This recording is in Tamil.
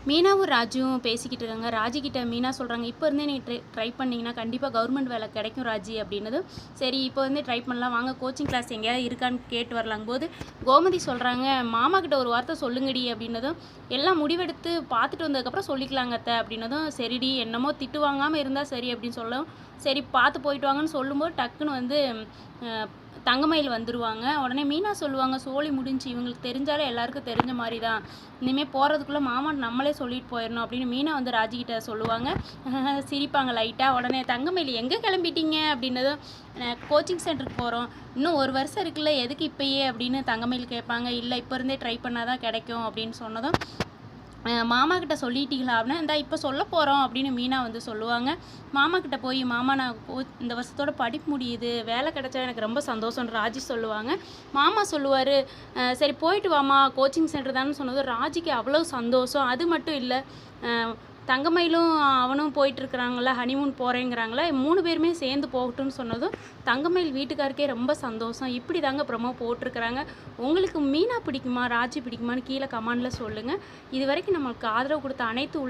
மீனாவும் ராஜுவும் பேசிக்கிட்டு இருக்காங்க. ராஜிக்கிட்ட மீனா சொல்கிறாங்க, இப்போ இருந்தே நீ ட்ரை பண்ணிங்கன்னா கண்டிப்பாக கவர்மெண்ட் வேலை கிடைக்கும் ராஜி அப்படின்னதும், சரி இப்போ வந்து ட்ரை பண்ணலாம் வாங்க, கோச்சிங் கிளாஸ் எங்கேயாவது இருக்கான்னு கேட்டு வரலாங்க போது கோமதி சொல்கிறாங்க, மாமா கிட்ட ஒரு வார்த்தை சொல்லுங்கடி அப்படின்னதும், எல்லாம் முடிவெடுத்து பார்த்துட்டு வந்ததுக்கப்புறம் சொல்லிக்கலாங்க அத்தை அப்படின்னதும், சரிடி என்னமோ திட்டு வாங்காமல் இருந்தால் சரி அப்படின்னு சொல்லவும், சரி பார்த்து போயிட்டு வாங்கன்னு சொல்லும்போது டக்குன்னு வந்து தங்கமயில் வந்துடுவாங்க. உடனே மீனா சொல்லுவாங்க, சோழி முடிஞ்சு இவங்களுக்கு தெரிஞ்சாலே எல்லாருக்கும் தெரிஞ்ச மாதிரி தான், இனிமேல் போகிறதுக்குள்ளே மாமா நம்மளே சொல்லிட்டு போயிடணும் அப்படின்னு மீனா வந்து ராஜிக்கிட்ட சொல்லுவாங்க. சிரிப்பாங்க லைட்டாக. உடனே தங்கமயில் எங்கே கிளம்பிட்டீங்க அப்படின்னதும், கோச்சிங் சென்டருக்கு போகிறோம், இன்னும் 1 வருஷம் இருக்குல்ல எதுக்கு இப்பயே அப்படின்னு தங்கமயில் கேட்பாங்க. இல்லை இப்போ இருந்தே ட்ரை பண்ணால் தான் கிடைக்கும் அப்படின்னு சொன்னதும், மாமா கிட்ட சொல்லிட்டீங்களா அப்படின்னா, இந்த இப்போ சொல்ல போகிறோம் அப்படின்னு மீனா வந்து சொல்லுவாங்க. மாமா கிட்ட போய், மாமா நான் இந்த வருஷத்தோட படிப்பு முடியுது, வேலை கிடைச்சா எனக்கு ரொம்ப சந்தோஷம்னு ராஜி சொல்லுவாங்க. மாமா சொல்லுவார், சரி போயிட்டு வாமா கோச்சிங் சென்டர் தானே சொன்னதும் ராஜிக்கு அவ்வளோ சந்தோஷம். அது மட்டும் இல்லை, தங்கமயிலும் அவனும் போயிட்டுருக்குறாங்களா, ஹனிமூன் போகிறேங்கிறாங்களா, 3 பேருமே சேர்ந்து போகட்டும்னு சொன்னதும் தங்கமயில் வீட்டுக்காருக்கே ரொம்ப சந்தோஷம். இப்படி தாங்க ப்ரமோ போட்டிருக்கிறாங்க. உங்களுக்கு மீனா பிடிக்குமா ராஜி பிடிக்குமான்னு கீழே கமெண்டில் சொல்லுங்கள். இது வரைக்கும் நம்மளுக்கு ஆதரவு கொடுத்த அனைத்து உள்ள